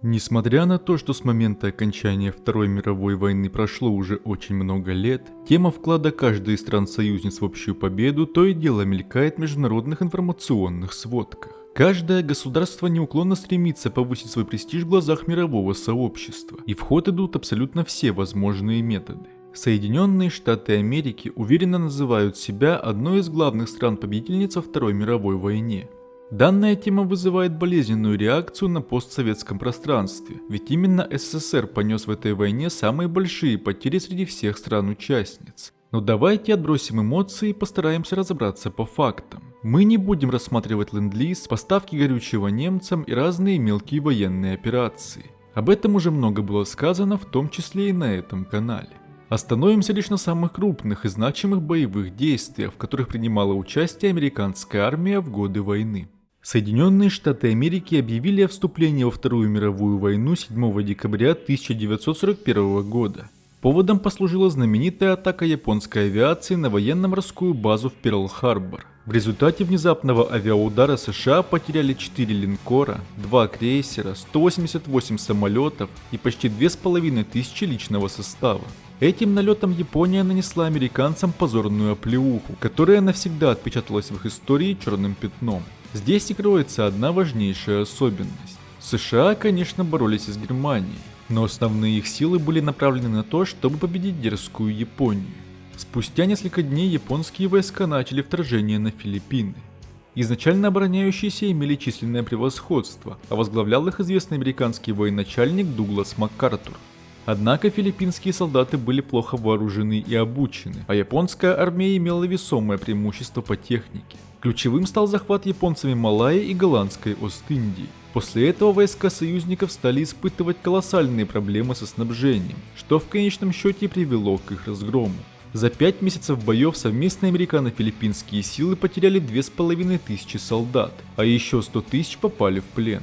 Несмотря на то, что с момента окончания Второй мировой войны прошло уже очень много лет, тема вклада каждой из стран-союзниц в общую победу то и дело мелькает в международных информационных сводках. Каждое государство неуклонно стремится повысить свой престиж в глазах мирового сообщества, и в ход идут абсолютно все возможные методы. Соединенные Штаты Америки уверенно называют себя одной из главных стран-победительниц во Второй мировой войне. Данная тема вызывает болезненную реакцию на постсоветском пространстве, ведь именно СССР понес в этой войне самые большие потери среди всех стран-участниц. Но давайте отбросим эмоции и постараемся разобраться по фактам. Мы не будем рассматривать ленд-лиз, поставки горючего немцам и разные мелкие военные операции. Об этом уже много было сказано, в том числе и на этом канале. Остановимся лишь на самых крупных и значимых боевых действиях, в которых принимала участие американская армия в годы войны. Соединенные Штаты Америки объявили о вступлении во Вторую мировую войну 7 декабря 1941 года. Поводом послужила знаменитая атака японской авиации на военно-морскую базу в Перл-Харбор. В результате внезапного авиаудара США потеряли 4 линкора, 2 крейсера, 188 самолетов и почти 2500 личного состава. Этим налетом Япония нанесла американцам позорную оплеуху, которая навсегда отпечаталась в их истории черным пятном. Здесь и кроется одна важнейшая особенность. США, конечно, боролись с Германией, но основные их силы были направлены на то, чтобы победить дерзкую Японию. Спустя несколько дней японские войска начали вторжение на Филиппины. Изначально обороняющиеся имели численное превосходство, а возглавлял их известный американский военачальник Дуглас МакАртур. Однако филиппинские солдаты были плохо вооружены и обучены, а японская армия имела весомое преимущество по технике. Ключевым стал захват японцами Малайи и голландской Ост-Индии. После этого войска союзников стали испытывать колоссальные проблемы со снабжением, что в конечном счете привело к их разгрому. За 5 месяцев боев совместные американо-филиппинские силы потеряли 2500 солдат, а еще 100 тысяч попали в плен.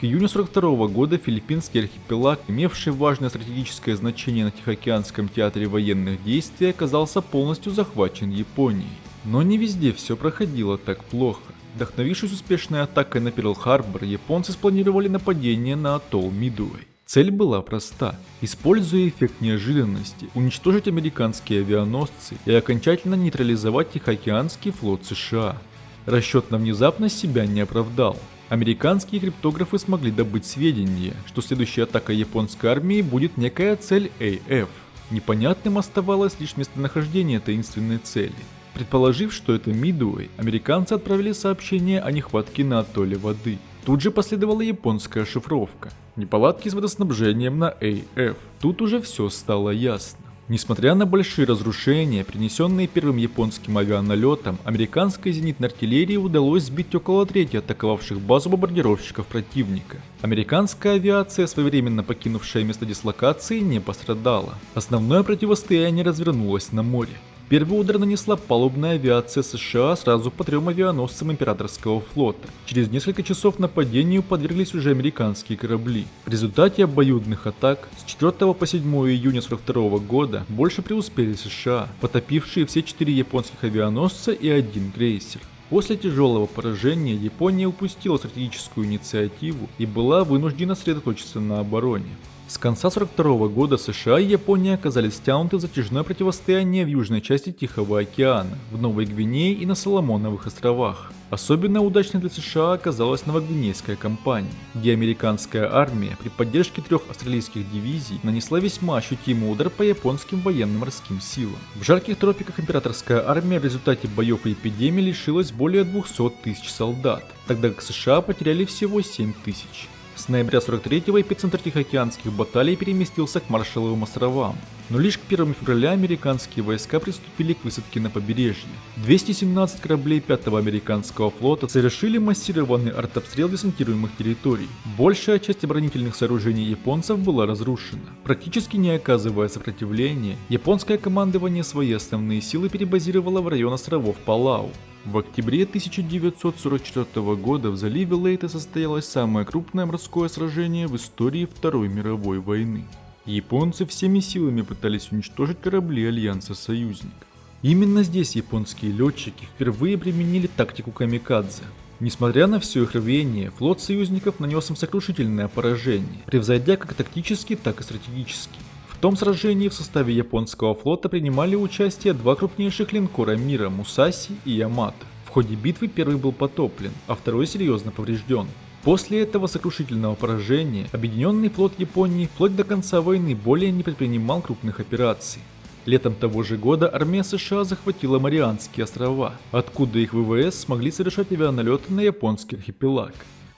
К июню 1942 года филиппинский архипелаг, имевший важное стратегическое значение на Тихоокеанском театре военных действий, оказался полностью захвачен Японией. Но не везде все проходило так плохо. Вдохновившись успешной атакой на Перл-Харбор, японцы спланировали нападение на атолл Мидуэй. Цель была проста – используя эффект неожиданности, уничтожить американские авианосцы и окончательно нейтрализовать Тихоокеанский флот США. Расчет на внезапность себя не оправдал. Американские криптографы смогли добыть сведения, что следующая атака японской армии будет некая цель AF. Непонятным оставалось лишь местонахождение таинственной цели. Предположив, что это Мидуэй, американцы отправили сообщение о нехватке на атолле воды. Тут же последовала японская шифровка. Неполадки с водоснабжением на AF. Тут уже все стало ясно. Несмотря на большие разрушения, принесенные первым японским авианалетом, американской зенитной артиллерии удалось сбить около трети атаковавших базу бомбардировщиков противника. Американская авиация, своевременно покинувшая место дислокации, не пострадала. Основное противостояние развернулось на море. Первый удар нанесла палубная авиация США сразу по 3 авианосцам императорского флота. Через несколько часов нападению подверглись уже американские корабли. В результате обоюдных атак с 4 по 7 июня 1942 года больше преуспели США, потопившие все 4 японских авианосца и 1 крейсер. После тяжелого поражения Япония упустила стратегическую инициативу и была вынуждена сосредоточиться на обороне. С конца 1942 года США и Япония оказались втянуты в затяжное противостояние в южной части Тихого океана, в Новой Гвинее и на Соломоновых островах. Особенно удачной для США оказалась Новогвинейская кампания, где американская армия при поддержке 3 австралийских дивизий нанесла весьма ощутимый удар по японским военно-морским силам. В жарких тропиках императорская армия в результате боев и эпидемии лишилась более 200 тысяч солдат, тогда как США потеряли всего 7 тысяч. С ноября 43-го эпицентр Тихоокеанских баталий переместился к Маршалловым островам, но лишь к 1 февраля американские войска приступили к высадке на побережье. 217 кораблей 5-го американского флота совершили массированный артобстрел десантируемых территорий. Большая часть оборонительных сооружений японцев была разрушена. Практически не оказывая сопротивления, японское командование свои основные силы перебазировало в район островов Палау. В октябре 1944 года в заливе Лейте состоялось самое крупное морское сражение в истории Второй мировой войны. Японцы всеми силами пытались уничтожить корабли Альянса союзников. Именно здесь японские летчики впервые применили тактику камикадзе. Несмотря на все их рвение, флот союзников нанес им сокрушительное поражение, превзойдя как тактически, так и стратегически. В том сражении в составе японского флота принимали участие два крупнейших линкора мира Мусаси и Ямато. В ходе битвы первый был потоплен, а второй серьезно поврежден. После этого сокрушительного поражения Объединенный флот Японии вплоть до конца войны более не предпринимал крупных операций. Летом того же года армия США захватила Марианские острова, откуда их ВВС смогли совершать авианалеты на японский архипелаг.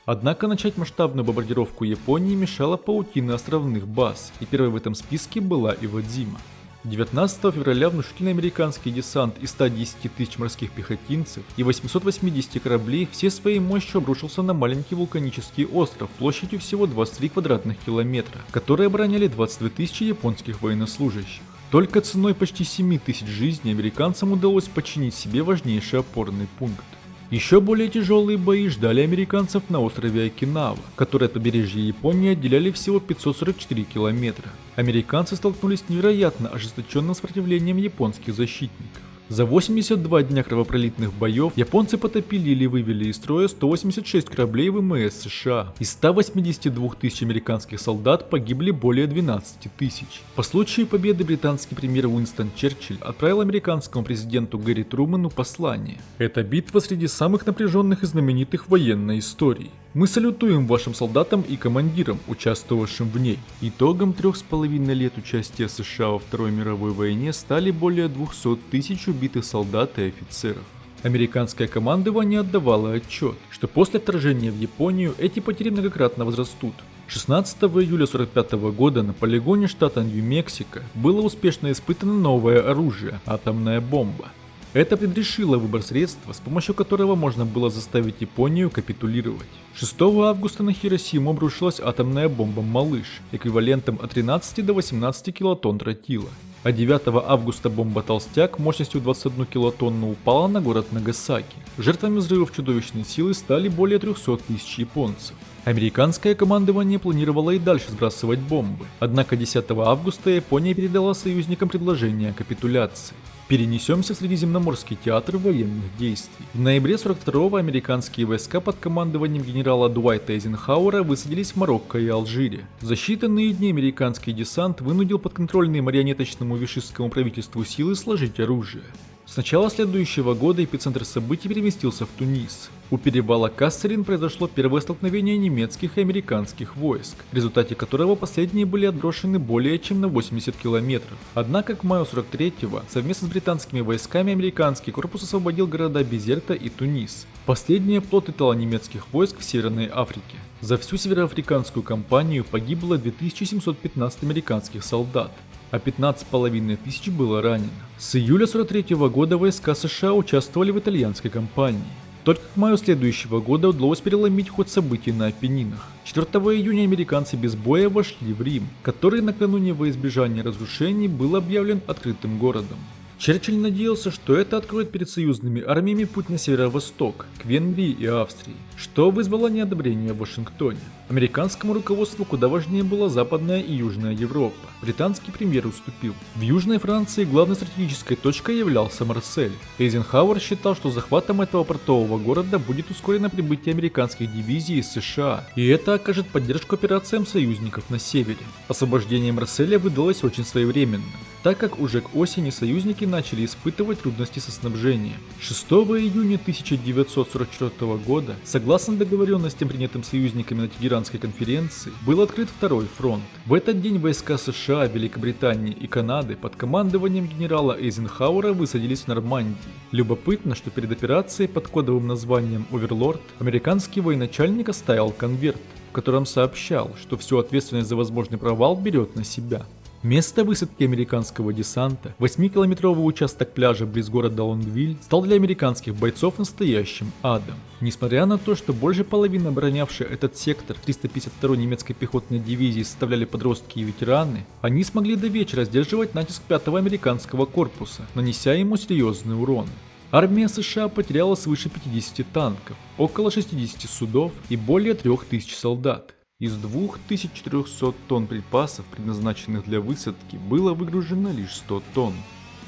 Однако начать масштабную бомбардировку Японии мешала паутина островных баз, и первой в этом списке была Иводзима. 19 февраля внушительный американский десант из 110 тысяч морских пехотинцев и 880 кораблей всей своей мощью обрушился на маленький вулканический остров площадью всего 23 квадратных километра, который обороняли 22 тысячи японских военнослужащих. Только ценой почти 7 тысяч жизней американцам удалось подчинить себе важнейший опорный пункт. Еще более тяжелые бои ждали американцев на острове Окинава, который от побережья Японии отделяли всего 544 километра. Американцы столкнулись с невероятно ожесточенным сопротивлением японских защитников. За 82 дня кровопролитных боев японцы потопили или вывели из строя 186 кораблей ВМС США. Из 182 тысяч американских солдат погибли более 12 тысяч. По случаю победы британский премьер Уинстон Черчилль отправил американскому президенту Гэри Трумэну послание. Это битва среди самых напряженных и знаменитых в военной истории. Мы салютуем вашим солдатам и командирам, участвовавшим в ней. Итогом 3,5 лет участия США во Второй мировой войне стали более 200 тысяч убитых солдат и офицеров. Американское командование отдавало отчет, что после вторжения в Японию эти потери многократно возрастут. 16 июля 1945 года на полигоне штата Нью-Мексико было успешно испытано новое оружие – атомная бомба. Это предрешило выбор средства, с помощью которого можно было заставить Японию капитулировать. 6 августа на Хиросиму обрушилась атомная бомба «Малыш», эквивалентом от 13 до 18 килотонн тротила. А 9 августа бомба «Толстяк» мощностью 21 килотонну упала на город Нагасаки. Жертвами взрывов чудовищной силы стали более 300 тысяч японцев. Американское командование планировало и дальше сбрасывать бомбы, однако 10 августа Япония передала союзникам предложение о капитуляции. Перенесемся в Средиземноморский театр военных действий. В ноябре 1942-го американские войска под командованием генерала Дуайта Эйзенхауэра высадились в Марокко и Алжире. За считанные дни американский десант вынудил подконтрольные марионеточному вишистскому правительству силы сложить оружие. С начала следующего года эпицентр событий переместился в Тунис. У перевала Кассерин произошло первое столкновение немецких и американских войск, в результате которого последние были отброшены более чем на 80 километров. Однако к маю 43-го совместно с британскими войсками американский корпус освободил города Безерта и Тунис. Последние плод итало-немецких войск в Северной Африке. За всю североафриканскую кампанию погибло 2715 американских солдат, а 15,5 тысяч было ранено. С июля 43 года войска США участвовали в итальянской кампании. Только к маю следующего года удалось переломить ход событий на Апеннинах. 4 июня американцы без боя вошли в Рим, который накануне во избежание разрушений был объявлен открытым городом. Черчилль надеялся, что это откроет перед союзными армиями путь на северо-восток, к Венгрии и Австрии, что вызвало неодобрение в Вашингтоне. Американскому руководству куда важнее была Западная и Южная Европа. Британский премьер уступил. В Южной Франции главной стратегической точкой являлся Марсель. Эйзенхауэр считал, что захватом этого портового города будет ускорено прибытие американских дивизий из США, и это окажет поддержку операциям союзников на севере. Освобождение Марселя выдалось очень своевременным, так как уже к осени союзники начали испытывать трудности со снабжением. 6 июня 1944 года, согласно договоренностям, принятым союзниками на Тегеранской конференции, был открыт второй фронт. В этот день войска США, Великобритании и Канады под командованием генерала Эйзенхауэра высадились в Нормандии. Любопытно, что перед операцией под кодовым названием «Оверлорд» американский военачальник оставил конверт, в котором сообщал, что всю ответственность за возможный провал берет на себя. Место высадки американского десанта, 8-километровый участок пляжа близ города Лонгвиль, стал для американских бойцов настоящим адом. Несмотря на то, что больше половины оборонявшей этот сектор 352-й немецкой пехотной дивизии составляли подростки и ветераны, они смогли до вечера сдерживать натиск 5-го американского корпуса, нанеся ему серьезный урон. Армия США потеряла свыше 50 танков, около 60 судов и более 3000 солдат. Из 2400 тонн припасов, предназначенных для высадки, было выгружено лишь 100 тонн.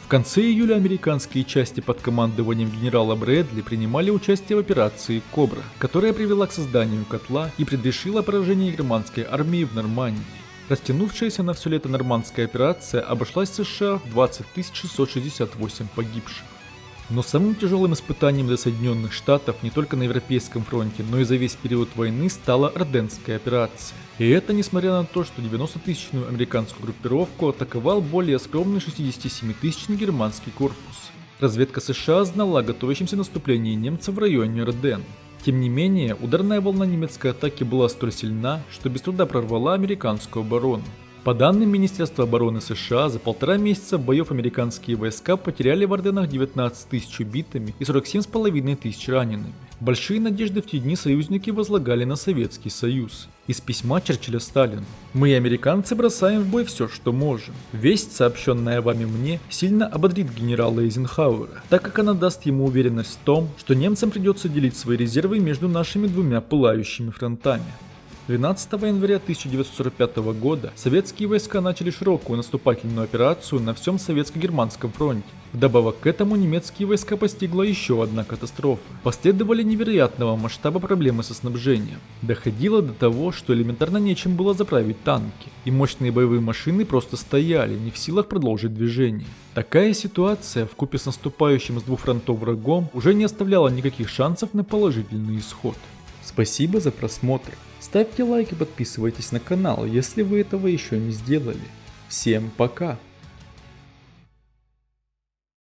В конце июля американские части под командованием генерала Брэдли принимали участие в операции «Кобра», которая привела к созданию котла и предрешила поражение германской армии в Нормандии. Растянувшаяся на все лето нормандская операция обошлась США в 20 668 погибших. Но самым тяжелым испытанием для Соединенных Штатов не только на Европейском фронте, но и за весь период войны стала Орденская операция. И это несмотря на то, что 90-тысячную американскую группировку атаковал более скромный 67-тысячный германский корпус. Разведка США знала о готовящемся наступлении немцев в районе Орден. Тем не менее, ударная волна немецкой атаки была столь сильна, что без труда прорвала американскую оборону. По данным Министерства обороны США, за 1,5 месяца боев американские войска потеряли в Орденах 19 тысяч убитыми и 47,5 тысяч ранеными. Большие надежды в те дни союзники возлагали на Советский Союз. Из письма Черчилля Сталину: «Мы, американцы, бросаем в бой все, что можем. Весть, сообщенная вами мне, сильно ободрит генерала Эйзенхауэра, так как она даст ему уверенность в том, что немцам придется делить свои резервы между нашими двумя пылающими фронтами». 12 января 1945 года советские войска начали широкую наступательную операцию на всем советско-германском фронте. Вдобавок к этому немецкие войска постигла еще одна катастрофа. Последовали невероятного масштаба проблемы со снабжением. Доходило до того, что элементарно нечем было заправить танки, и мощные боевые машины просто стояли, не в силах продолжить движение. Такая ситуация, вкупе с наступающим с двух фронтов врагом, уже не оставляла никаких шансов на положительный исход. Спасибо за просмотр. Ставьте лайк и подписывайтесь на канал, если вы этого еще не сделали. Всем пока!